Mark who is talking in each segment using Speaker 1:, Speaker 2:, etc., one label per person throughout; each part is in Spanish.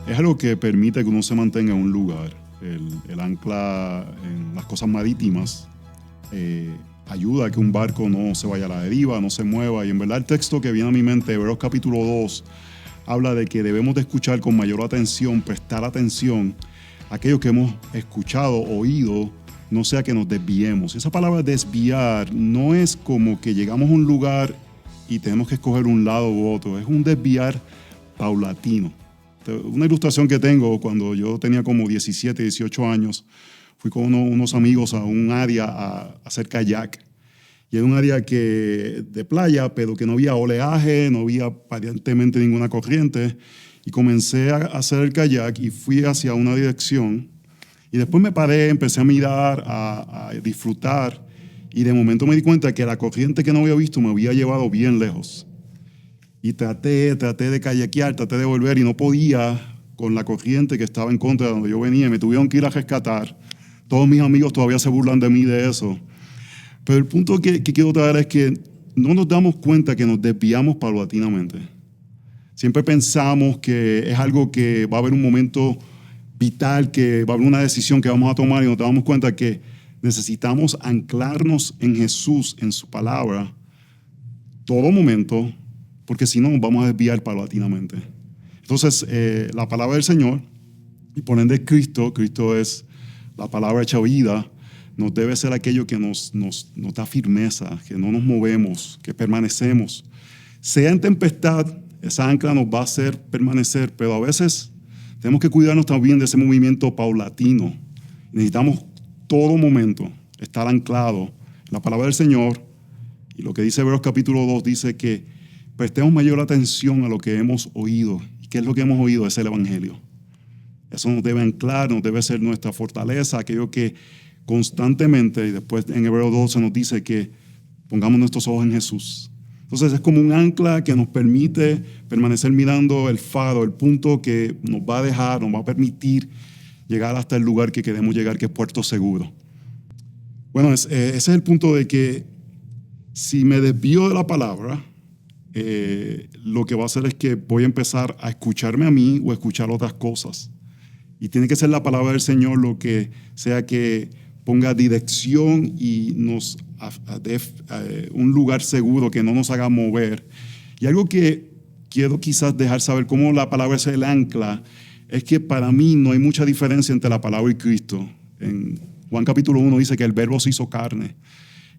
Speaker 1: Es algo que permite que uno se mantenga en un lugar. El ancla en las cosas marítimas ayuda a que un barco no se vaya a la deriva, no se mueva. Y en verdad el texto que viene a mi mente, Hebreos capítulo 2, habla de que debemos de escuchar con mayor atención, prestar atención a aquello que hemos escuchado, oído, no sea que nos desviemos. Esa palabra desviar no es como que llegamos a un lugar y tenemos que escoger un lado u otro, es un desviar paulatino. Una ilustración que tengo, cuando yo tenía como 17, 18 años, fui con unos amigos a un área a hacer kayak. Y era un área de playa, pero que no había oleaje, no había aparentemente ninguna corriente. Y comencé a hacer el kayak y fui hacia una dirección. Y después me paré, empecé a mirar, a disfrutar. Y de momento me di cuenta que la corriente que no había visto me había llevado bien lejos. Y traté de kayakear, traté de volver y no podía con la corriente que estaba en contra de donde yo venía. Me tuvieron que ir a rescatar. Todos mis amigos todavía se burlan de mí de eso. Pero el punto que quiero traer es que no nos damos cuenta que nos desviamos paulatinamente. Siempre pensamos que es algo que va a haber un momento vital, que va a haber una decisión que vamos a tomar y nos damos cuenta que necesitamos anclarnos en Jesús, en su palabra, todo momento, porque si no nos vamos a desviar paulatinamente. Entonces, la palabra del Señor, y por ende Cristo es la palabra hecha vida, nos debe ser aquello que nos da firmeza, que no nos movemos, que permanecemos. Sea en tempestad, esa ancla nos va a hacer permanecer, pero a veces tenemos que cuidarnos también de ese movimiento paulatino. Necesitamos todo momento estar anclado en la palabra del Señor, y lo que dice Hebreos capítulo 2 dice que prestemos mayor atención a lo que hemos oído. ¿Y qué es lo que hemos oído? Es el Evangelio. Eso nos debe anclar, nos debe ser nuestra fortaleza, aquello que constantemente, y después en Hebreos 12 nos dice que pongamos nuestros ojos en Jesús. Entonces es como un ancla que nos permite permanecer mirando el faro, el punto que nos va a dejar, nos va a permitir llegar hasta el lugar que queremos llegar, que es Puerto Seguro. Bueno, ese es el punto de que si me desvío de la palabra, lo que va a hacer es que voy a empezar a escucharme a mí o a escuchar otras cosas. Y tiene que ser la palabra del Señor lo que sea que ponga dirección y nos dé un lugar seguro que no nos haga mover. Y algo que quiero quizás dejar saber cómo la palabra es el ancla, es que para mí no hay mucha diferencia entre la palabra y Cristo. En Juan capítulo 1 dice que el verbo se hizo carne.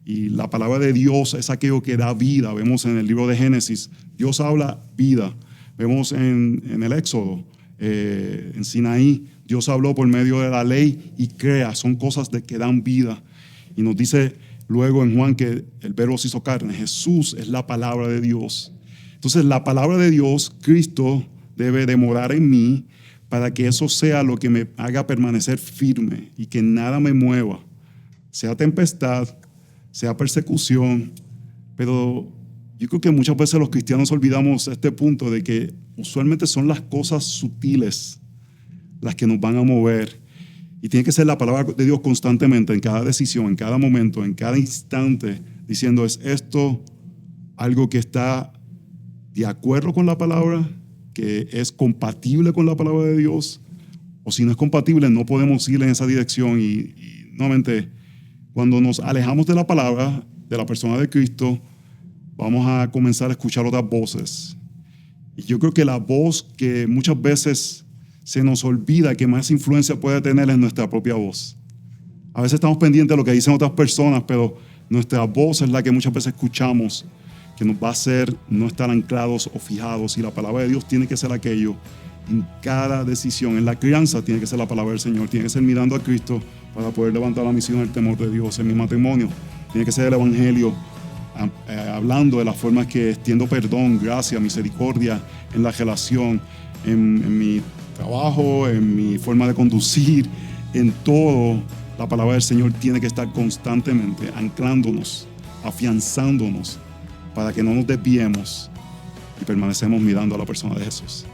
Speaker 1: Y la palabra de Dios es aquello que da vida. Vemos en el libro de Génesis, Dios habla vida. Vemos en el Éxodo, en Sinaí, Dios habló por medio de la ley y crea. Son cosas que dan vida. Y nos dice luego en Juan que el verbo se hizo carne. Jesús es la palabra de Dios. Entonces la palabra de Dios, Cristo, debe de morar en mí para que eso sea lo que me haga permanecer firme y que nada me mueva. Sea tempestad, sea persecución, pero yo creo que muchas veces los cristianos olvidamos este punto de que usualmente son las cosas sutiles las que nos van a mover. Y tiene que ser la palabra de Dios constantemente, en cada decisión, en cada momento, en cada instante, diciendo, ¿es esto algo que está de acuerdo con la palabra, que es compatible con la palabra de Dios? O si no es compatible, no podemos ir en esa dirección. Y nuevamente, cuando nos alejamos de la palabra, de la persona de Cristo, vamos a comenzar a escuchar otras voces. Y yo creo que la voz que muchas veces se nos olvida que más influencia puede tener es nuestra propia voz. A veces estamos pendientes de lo que dicen otras personas, pero nuestra voz es la que muchas veces escuchamos, que nos va a hacer no estar anclados o fijados. Y la palabra de Dios tiene que ser aquello en cada decisión. En la crianza tiene que ser la palabra del Señor, tiene que ser mirando a Cristo para poder levantar la misión del temor de Dios. En mi matrimonio tiene que ser el Evangelio, hablando de las formas que extiendo perdón, gracia, misericordia en la relación, en mi trabajo, en mi forma de conducir, en todo. La palabra del Señor tiene que estar constantemente anclándonos, afianzándonos para que no nos desviemos y permanecemos mirando a la persona de Jesús.